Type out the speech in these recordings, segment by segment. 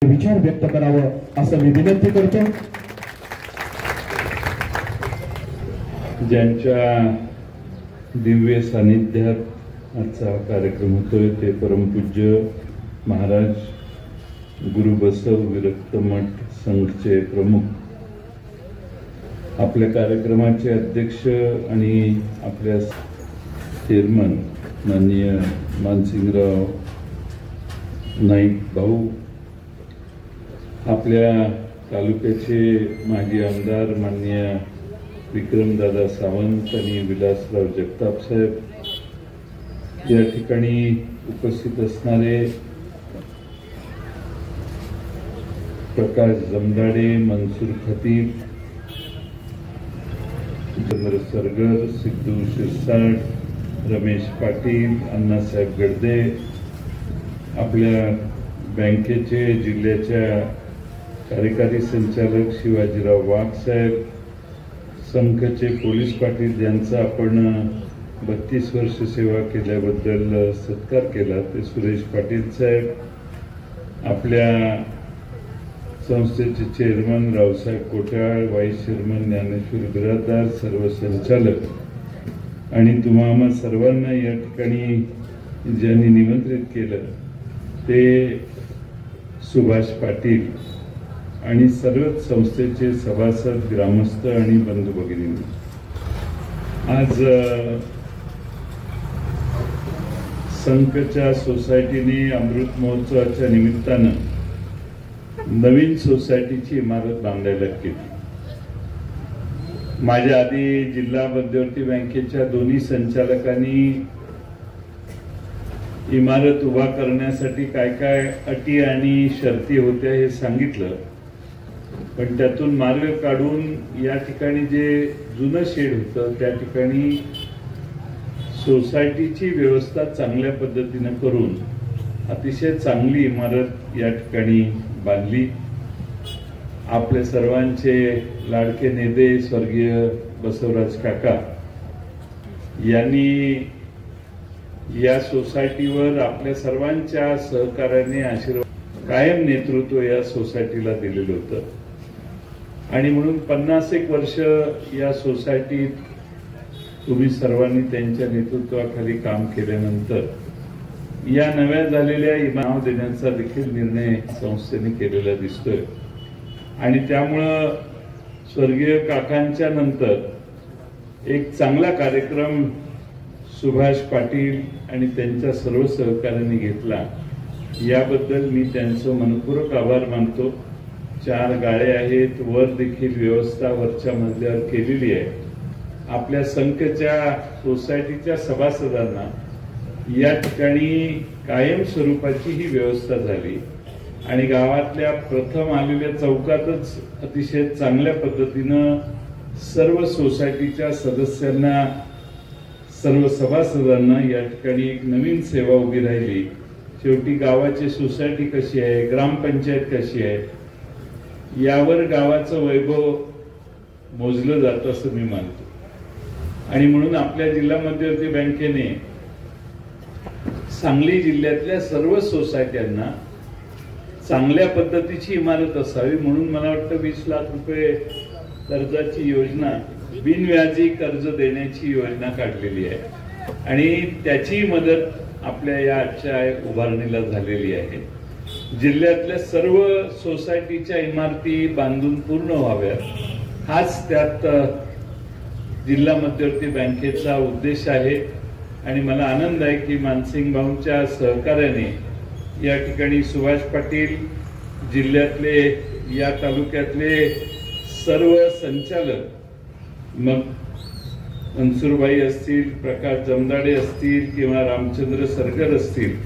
विचार व्यक्त करावं असं मी विनंती करतो। ज्यांच्या दिव्य सानिध्यात आजचा कार्यक्रम होतोय ते परमपूज्य महाराज गुरु बसव विरक्त मठ संघचे प्रमुख, आपल्या कार्यक्रमाचे अध्यक्ष आणि आपल्या चेअरमन माननीय मानसिंगराव नाईक भाऊ, आपल्या तालुक्याचे माजी आमदार माननीय विक्रमदादा सावंत आणि विलासराव जगताप साहेब, या ठिकाणी उपस्थित असणारे प्रकाश जमदाडे, मनसूर खतीब, चंद्र सरगर, सिद्धू शिरसाट, रमेश पाटील, अण्णासाहेब गडदे, आपल्या बँकेचे जिल्ह्याच्या कार्यकारी संचालक शिवाजीराव वाघ साहेब, संघचे पोलीस पाटील ज्यांचा आपण 32 वर्ष सेवा केल्याबद्दल सत्कार केला ते सुरेश पाटील साहेब, आपल्या संस्थेचे chairman Raosaheb Kotal, vice chairman Dnyaneshwar Biradar, सर्व संचालक आणि तुम्हा सर्वांना या ठिकाणी ज्यांनी निमंत्रित केलं ते सुभाष पाटील आणि सर्वच संस्थेचे सभासद, ग्रामस्थ आणि बंधू भगिनींनी, आज संघच्या सोसायटीने अमृत महोत्सवाच्या निमित्तानं नवीन सोसायटीची इमारत बांधायला केली। माझ्या आधी जिल्हा मध्यवर्ती बँकेच्या दोन्ही संचालकांनी इमारत उभा करण्यासाठी काय काय अटी आणि शर्ती होत्या हे सांगितलं, पण त्यातून मार्ग काढून या ठिकाणी जे जुनं शेड होतं त्या ठिकाणी सोसायटीची व्यवस्था चांगल्या पद्धतीने करून अतिशय चांगली इमारत या ठिकाणी बांधली। आपले सर्वांचे लाडके नेते स्वर्गीय बसवराज काका यांनी या सोसायटीवर आपल्या सर्वांच्या सहकार्याने आशीर्वाद कायम नेतृत्व या सोसायटीला दिलेलं होतं आणि म्हणून 50 वर्ष या सोसायटीत तुम्ही सर्वांनी त्यांच्या नेतृत्वाखाली काम केल्यानंतर या नव्या झालेल्या नाव देण्याचा देखील निर्णय संस्थेने केलेला दिसतोय आणि त्यामुळं स्वर्गीय काकांच्या नंतर एक चांगला कार्यक्रम सुभाष पाटील आणि त्यांच्या सर्व सहकार्यांनी घेतला, याबद्दल मी त्यांचं मनपूर्वक आभार मानतो। 4 गाड्या आहेत, वर देखील व्यवस्था वरच्या मजल्यावर केलेली आहे। आपल्या संघच्या सोसायटीच्या सभासदांना या ठिकाणी कायम स्वरूपाची ही व्यवस्था झाली आणि गावातल्या प्रथम आलेल्या चौकातच अतिशय चांगल्या पद्धतीनं सर्व सोसायटीच्या सदस्यांना, सर्व सभासदांना या ठिकाणी एक नवीन सेवा उभी राहिली। शेवटी गावाची सोसायटी कशी आहे, ग्रामपंचायत कशी आहे, यावर गावाचं वैभव मोजलं जातं असं मी मानतो आणि म्हणून आपल्या जिल्हा मध्यवर्ती बँकेने सांगली जिल्ह्यातल्या सर्व सोसायट्यांना चांगल्या पद्धतीची इमारत असावी म्हणून मला वाटतं 20 लाख रुपये कर्जाची योजना, बिनव्याजी कर्ज देण्याची योजना काढलेली आहे आणि त्याची मदत आपल्या या आजच्या उभारणीला झालेली आहे। जिल्ह्यातल्या सर्व सोसायटीच्या इमारती बांधून पूर्ण व्हाव्यात, हाच त्यात जिल्हा मध्यवर्ती बँकेचा उद्देश आहे आणि मला आनंद आहे की मानसिंग भाऊंच्या सहकार्याने या ठिकाणी सुभाष पाटील, जिल्ह्यातले या तालुक्यातले सर्व संचालक, मग मनसूरबाई असतील, प्रकाश जमदाडे असतील किंवा रामचंद्र सरगर असतील,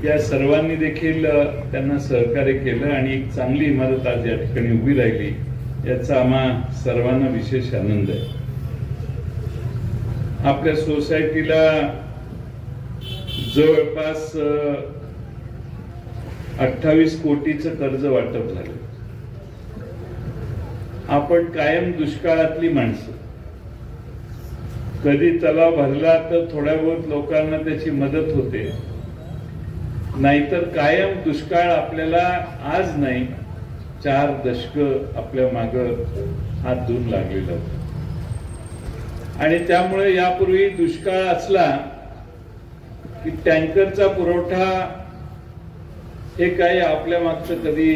या सर्वांनी देखील त्यांना सहकार्य केलं आणि एक चांगली इमारत आज या ठिकाणी उभी राहिली, याचा आम्हा सर्वांना विशेष आनंद आहे। आपल्या सोसायटीला जवळपास 28 कोटीचं कर्ज वाटप झालं। आपण कायम दुष्काळातली माणसं, कधी तलाव भरला तर थोड्या बहुत लोकांना त्याची मदत होते, नाहीतर कायम दुष्काळ आपल्याला आज नाही 4 दशक आपल्या माग हात धुवून लागलेला होता. आणि त्यामुळे यापूर्वी दुष्काळ असला की टँकरचा पुरवठा हे काही आपल्या मागचं कधी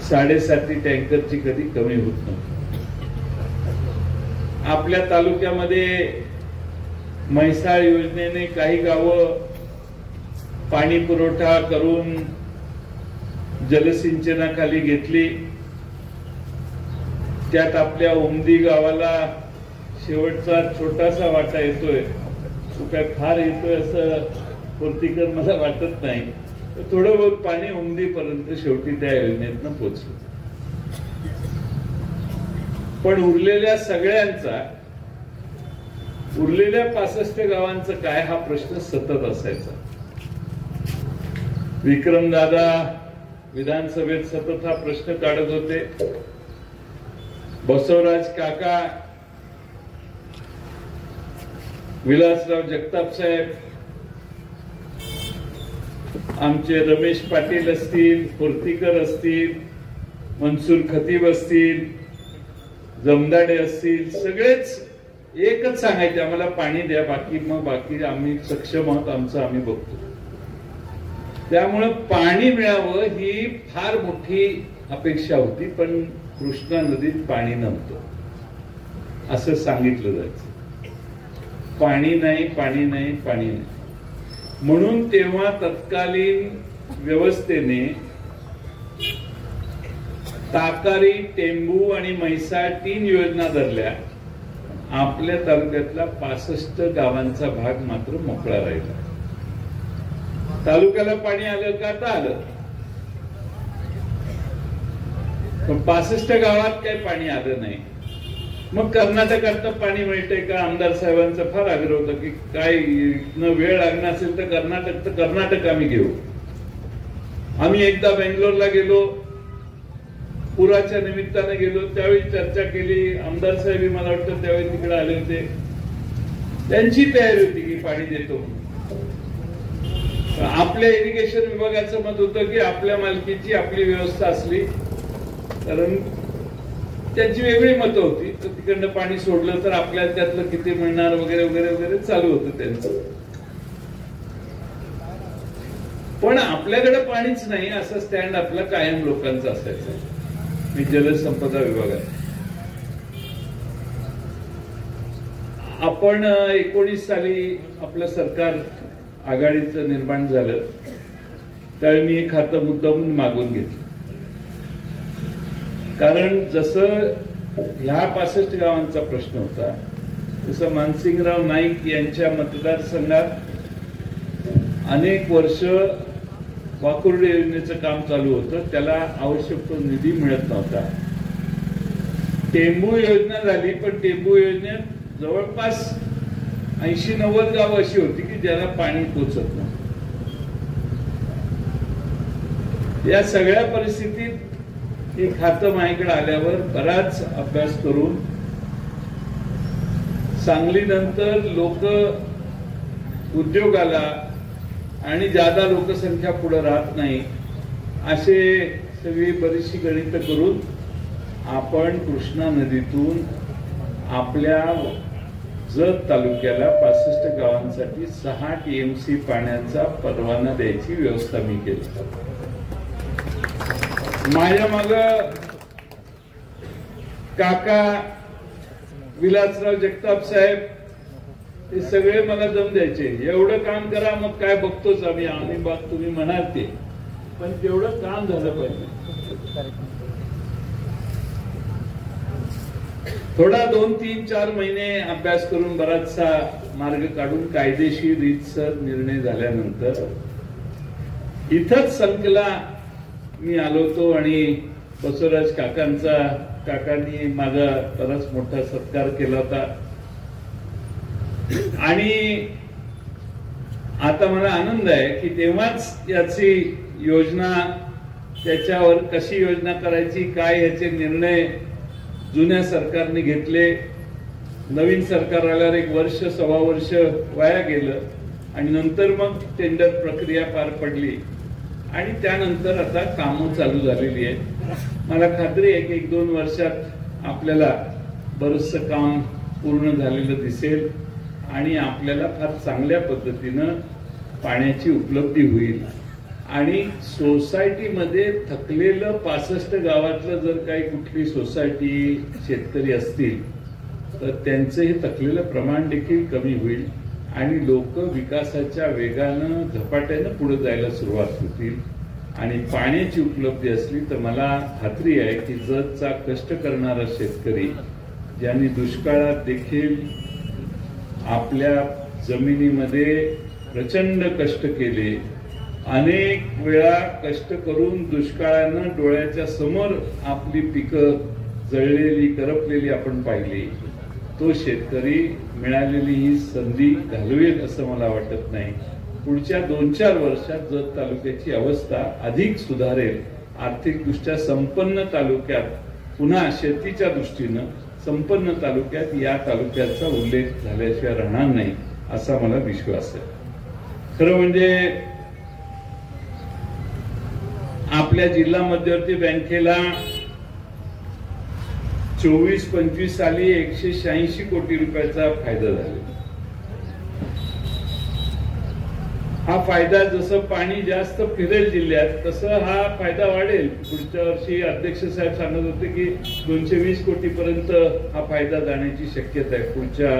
7.5 टँकरची कधी कमी होत नव्हती. आपल्या तालुक्यामध्ये म्हैसाळ योजनेने काही गावं पाणी पुरवठा करून जलसिंचनाखाली घेतली. त्यात आपल्या उमदी गावाला शेवटचा छोटासा वाटा येतोय. तो काय फार येतोय असं पूर्तीकर मला वाटत नाही. थोडं बहुत पाणी उमदीपर्यंत शेवटी त्या योजनेतनं पोहोचलं. पण उरलेल्या सगळ्यांचा, उरलेल्या 65 गावांचं काय हा प्रश्न सतत असायचा. विक्रमदादा विधानसभेत सतत हा प्रश्न काढत होते. बसवराज काका, विलासराव जगताप साहेब, आमचे रमेश पाटील असतील, पूर्तीकर असतील, मनसूर खतीब असतील, जमदाडे असतील, सगळेच एकच सांगायचे आम्हाला पाणी द्या, बाकी आम्ही सक्षम आहोत, आमचं आम्ही बघतो. त्यामुळे पाणी मिळावं ही फार मोठी अपेक्षा होती. पण कृष्णा नदीत पाणी नव्हतं असं सांगितलं जायचं. पाणी नाही, पाणी नाही, पाणी नाही. म्हणून तेव्हा तत्कालीन व्यवस्थेने ताकारी, टेंबू आणि म्हैसाळ 3 योजना धरल्या. आपल्या तालुक्यातला 65 गावांचा भाग मात्र मोकळा राहिला. तालुक्याला पाणी आलं का? आता आलं. पण 65 गावात काही पाणी आलं नाही. मग कर्नाटकात पाणी मिळतंय का? आमदार साहेबांचा फार आग्रह होता की काय वेळ लागणार असेल तर कर्नाटक आम्ही घेऊ. आम्ही एकदा बेंगलोरला गेलो, पुराच्या निमित्ताने गेलो, त्यावेळी चर्चा केली. आमदार साहेब मला वाटतं त्यावेळी तिकडे आले होते. त्यांची तयारी होती की पाणी देतो. आपल्या इरिगेशन विभागाचं मत होतं की आपल्या मालकीची आपली व्यवस्था असली, कारण त्यांची वेगळी मतं होती. तर तिकडनं पाणी सोडलं तर आपल्याला त्यातलं किती मिळणार वगैरे वगैरे वगैरे चालू होतं त्यांचं. पण आपल्याकडे पाणीच नाही असा स्टँड आपला कायम लोकांचा असायचा. मी जलसंपदा विभागात आपण 19 साली आपलं सरकार आघाडीचं निर्माण झालं त्यावेळी मी हे खातं मुद्दामून मागून घेतलं. कारण जसं ह्या 65 गावांचा प्रश्न होता तसं मानसिंगराव नाईक यांच्या मतदारसंघात अनेक वर्ष वाकुर्डे योजनेचं काम चालू होतं. त्याला आवश्यक तो निधी मिळत नव्हता. टेंबू योजना झाली, पण टेंबू योजनेत जवळपास 80-90 गावं अशी होती की ज्याला पाणी पोचत नव्हतं. या सगळ्या परिस्थितीत हे खातं माझ्याकडे आल्यावर बराच अभ्यास करून सांगलीनंतर लोक उद्योगाला आणि जादा लोकसंख्या पुढे राहत नाही असे सगळी बरीचशी गणितं करून आपण कृष्णा नदीतून आपल्या जत तालुक्याला 65 गावांसाठी 6 TMC पाण्याचा परवाना द्यायची व्यवस्था मी केली. माझ्या माग काका, विलासराव जगताप साहेब हे सगळे मला दम द्यायचे. एवढं काम करा, मग काय बघतोच आम्ही बाग तुम्ही म्हणाल ते, पण तेवढं काम झालं पाहिजे. थोडा 2-3-4 महिने अभ्यास करून बराचसा मार्ग काढून कायदेशीर रीतसर निर्णय झाल्यानंतर इथंच संकला मी आलो होतो आणि बसवराज काकांनी माझा बराच मोठा सत्कार केला होता. आणि आता मला आनंद आहे की तेव्हाच याची योजना, त्याच्यावर कशी योजना करायची, काय याचे निर्णय जुन्या सरकारने घेतले. नवीन सरकार आल्यावर 1 वर्ष 1.25 वर्ष वाया गेलं. आणि नंतर मग टेंडर प्रक्रिया पार पडली आणि त्यानंतर आता कामं चालू झालेली आहेत। मला खात्री आहे की 1-2 वर्षात आपल्याला बरंचसं काम पूर्ण झालेलं दिसेल आणि आपल्याला फार चांगल्या पद्धतीनं पाण्याची उपलब्धी होईल। आणि सोसायटीमध्ये थकलेलं 65 गावातलं जर काही कुठली सोसायटी शेतकरी असतील तर त्यांचं हे थकलेलं प्रमाण देखील कमी होईल आणि लोक विकासाच्या वेगानं झपाट्यानं पुढे जायला सुरुवात होतील आणि पाण्याची उपलब्धी असली तर मला खात्री आहे की जतचा कष्ट करणारा शेतकरी ज्यांनी दुष्काळात देखील आपल्या जमिनीमध्ये प्रचंड कष्ट केले, अनेक वेळा कष्ट करून दुष्काळानं डोळ्याच्या समोर आपली पिकं जळलेली करपलेली आपण पाहिली, तो शेतकरी मिळालेली ही संधी घालवेल असं मला वाटत नाही। पुढच्या 2-4 वर्षात जत तालुक्याची अवस्था अधिक सुधारेल। आर्थिकदृष्ट्या संपन्न तालुक्यात पुन्हा शेतीच्या दृष्टीनं संपन्न तालुक्यात या तालुक्याचा उल्लेख झाल्याशिवाय राहणार नाही असा मला विश्वास आहे। खरं म्हणजे आपल्या जिल्हा मध्यवर्ती बँकेला 24-25 साली 186 कोटी रुपयाचा फायदा झाला। हा फायदा जसं पाणी जास्त फिरेल जिल्ह्यात तसं हा फायदा वाढेल। पुढच्या वर्षी अध्यक्ष साहेब सांगत होते की 220 कोटी पर्यंत हा फायदा जाण्याची शक्यता आहे पुढच्या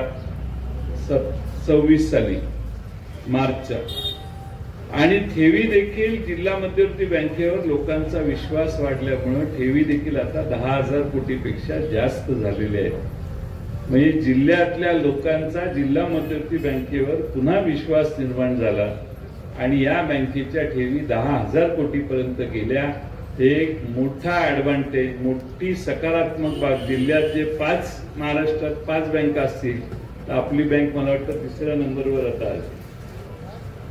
26 साली मार्चच्या। आणि ठेवी देखील जिल्हा मध्यवर्ती बँकेवर लोकांचा विश्वास वाढल्यामुळे ठेवी देखील आता 10,000 कोटीपेक्षा जास्त झालेले आहेत। म्हणजे जिल्ह्यातल्या लोकांचा जिल्हा मध्यवर्ती बँकेवर पुन्हा विश्वास निर्माण झाला आणि या बँकेच्या ठेवी 10,000 कोटीपर्यंत गेल्या। एक मोठा ऍडव्हान्टेज, मोठी सकारात्मक बाब। जिल्ह्यात जे 5 महाराष्ट्रात 5 बँका असतील तर आपली बँक मला वाटतं 3ऱ्या नंबरवर आता आहे।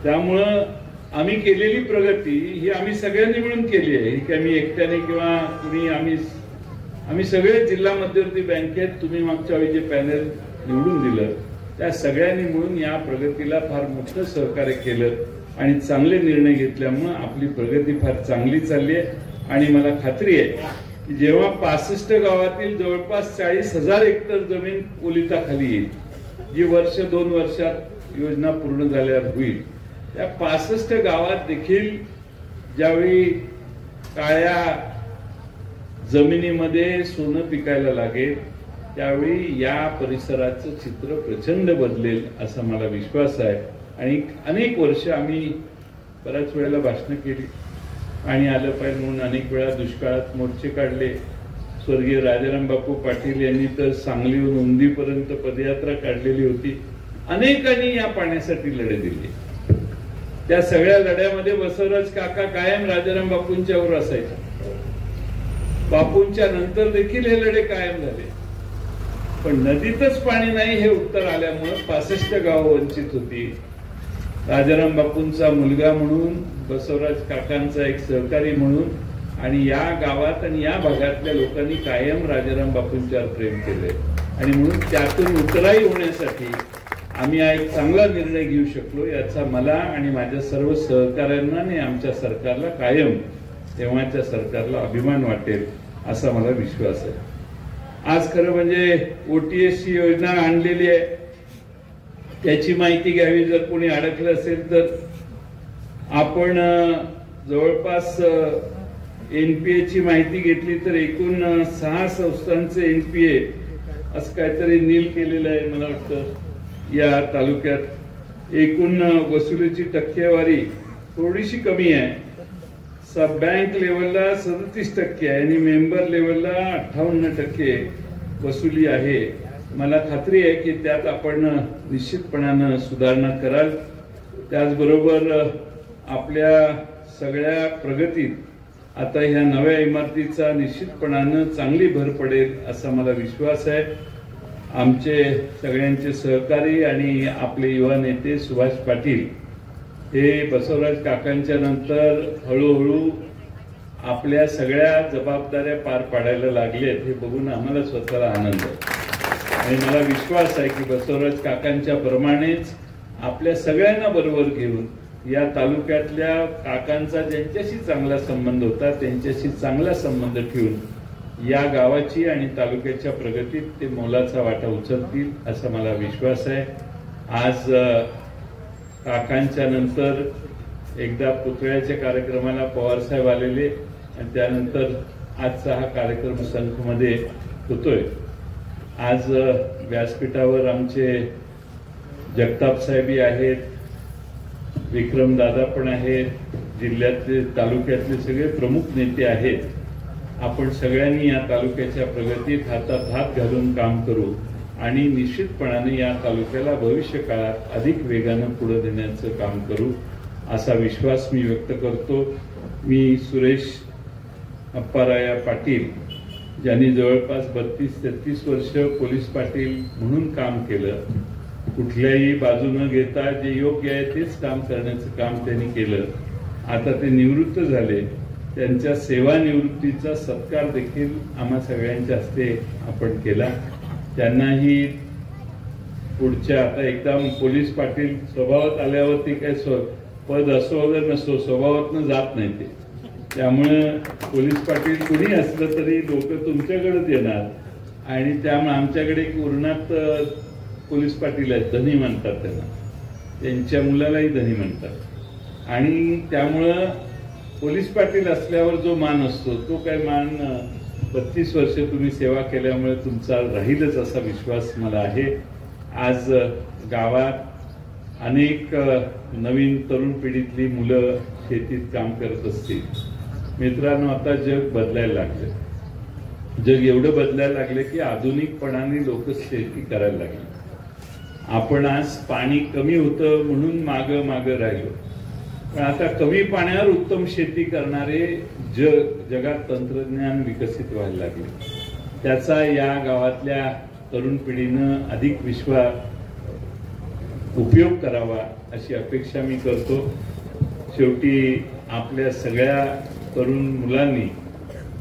त्यामुळं आम्ही केलेली प्रगती ही आम्ही सगळ्यांनी मिळून केली आहे, ही काही मी एकट्याने किंवा कुणी आम्ही सगळे जिल्हा मध्यवर्ती बँकेत तुम्ही मागच्या वेळी जे पॅनल निवडून दिलं त्या सगळ्यांनी मिळून या प्रगतीला फार मोठं सहकार्य केलं आणि चांगले निर्णय घेतल्यामुळे आपली प्रगती फार चांगली चालली आहे। आणि मला खात्री आहे की जेव्हा 65 गावातील जवळपास 40,000 हेक्टर जमीन ओलिताखाली येईल, जी 1-2 वर्षात योजना पूर्ण झाल्यावर होईल, त्या 65 गावात देखील ज्यावेळी काळ्या जमिनीमध्ये सोनं पिकायला लागेल त्यावेळी या परिसराचं चित्र प्रचंड बदलेल असा मला विश्वास आहे। आणि अनेक वर्ष आम्ही बऱ्याच वेळेला भाषणं केली आणि आलं पाहिजे म्हणून अनेक वेळा दुष्काळात मोर्चे काढले। स्वर्गीय राजाराम बापू पाटील यांनी तर सांगलीहून उंदीपर्यंत पदयात्रा काढलेली होती। अनेकांनी या पाण्यासाठी लढे दिले। त्या सगळ्या लढ्यामध्ये बसवराज काका कायम राजाराम बापूंच्या वर असायचे। बापूंच्या नंतर देखील हे लढे कायम झाले, पण नदीतच पाणी नाही हे उत्तर आल्यामुळे 65 गावं वंचित होती। राजाराम बापूंचा मुलगा म्हणून, बसवराज काकांचा एक सहकारी म्हणून आणि या गावात आणि या भागातल्या लोकांनी कायम राजाराम बापूंच्यावर प्रेम केले आणि म्हणून त्यातून उतराई होण्यासाठी आम्ही एक चांगला निर्णय घेऊ शकलो याचा मला आणि माझ्या सर्व सहकाऱ्यांना आणि आमच्या सरकारला कायम तेव्हाच्या सरकारला अभिमान वाटेल असा मला विश्वास आहे। आज खरं म्हणजे OTS ची योजना आणलेली आहे, त्याची माहिती घ्यावी जर कोणी अडकलं असेल तर। आपण जवळपास NPA ची माहिती घेतली तर एकूण 6 संस्थांचे NPA असं काहीतरी नील केलेलं आहे मला वाटतं या तालुक्यात। एकूण वसुलीची टक्केवारी थोडीशी कमी आहे, सब बँक लेवलला 37% आहे आणि मेंबर लेवलला 58% वसुली आहे। मला खात्री आहे की त्यात आपण निश्चितपणानं सुधारणा कराल। त्याचबरोबर आपल्या सगळ्या प्रगतीत आता ह्या नव्या इमारतीचा निश्चितपणानं चांगली भर पडेल असा मला विश्वास आहे। आमचे सगळ्यांचे सहकारी आणि आपले युवा नेते सुभाष पाटील हे बसवराज काकांच्या नंतर हळूहळू आपल्या सगळ्या जबाबदाऱ्या पार पाडायला लागलेत हे बघून आम्हाला स्वतःला आनंद आहे आणि मला विश्वास आहे की बसवराज काकांच्या प्रमाणेच आपल्या सगळ्यांना बरोबर घेऊन या तालुक्यातल्या काकांचा ज्यांच्याशी चांगला संबंध होता त्यांच्याशी चांगला संबंध ठेवून या गावाची आणि तालुक्याच्या प्रगतीत ते मोलाचा वाटा उचलतील असा मला विश्वास आहे. आज काकांच्या नंतर एकदा पुतळ्याच्या कार्यक्रमाला पवारसाहेब आलेले आणि त्यानंतर आजचा हा कार्यक्रम संघमध्ये होतोय. आज व्यासपीठावर आमचे जगताप साहेबी आहेत, विक्रम दादा पण आहेत, जिल्ह्यातले तालुक्यातले सगळे प्रमुख नेते आहेत. आपण सगळ्यांनी या तालुक्याच्या प्रगतीत हातात हात घालून काम करू आणि निश्चितपणाने या तालुक्याला भविष्य काळात अधिक वेगानं पुढे नेण्याचं काम करू असा विश्वास मी व्यक्त करतो. मी सुरेश अप्पाराया पाटील ज्यांनी जवळपास 32-33 वर्ष पोलीस पाटील म्हणून काम केलं, कुठल्याही बाजू न घेता जे योग्य आहे तेच काम करण्याचं काम त्यांनी केलं. आता ते निवृत्त झाले. त्यांच्या सेवानिवृत्तीचा सत्कार देखील आम्हा सगळ्यांच्या हस्ते आपण केला. त्यांनाही पुढच्या आता एकदम पोलीस पाटील स्वभावात आल्यावरती काय पद असो वगैरे नसो स्वभावातनं जात नाही ते. त्यामुळे पोलीस पाटील कुणी असलं तरी लोक तुमच्याकडेच येणार आणि त्यामुळे आमच्याकडे एक उरणात पोलीस पाटील आहेत, धनी म्हणतात त्यांना, त्यांच्या मुलालाही धनी म्हणतात. आणि त्यामुळं पोलीस पाटील असल्यावर जो मान असतो तो काय मान 32 वर्ष तुम्ही सेवा केल्यामुळे तुमचा राहीलच असा विश्वास मला आहे. आज गावात अनेक नवीन तरुण पिढीतली मुलं शेतीत काम करत असतील. मित्रांनो, आता जग बदलायला लागले. जग एवढं बदलायला लागले की आधुनिकपणाने लोक शेती करायला लागली. आपण आज पाणी कमी होतं म्हणून माग राहिलो, पण आता कमी पाण्यावर उत्तम शेती करणारे जगात तंत्रज्ञान विकसित व्हायला लागले. त्याचा या गावातल्या तरुण पिढीनं अधिक उपयोग करावा अशी अपेक्षा मी करतो. शेवटी आपल्या सगळ्या तरुण मुलांनी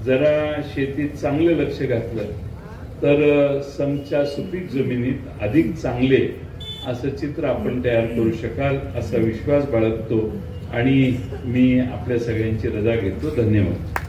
जरा शेतीत चांगलं लक्ष घातलं तर समच्या सुपीक जमिनीत अधिक चांगले असं चित्र आपण तयार करू शकाल असा विश्वास बाळगतो आणि मी आपल्या सगळ्यांची रजा घेतो. धन्यवाद.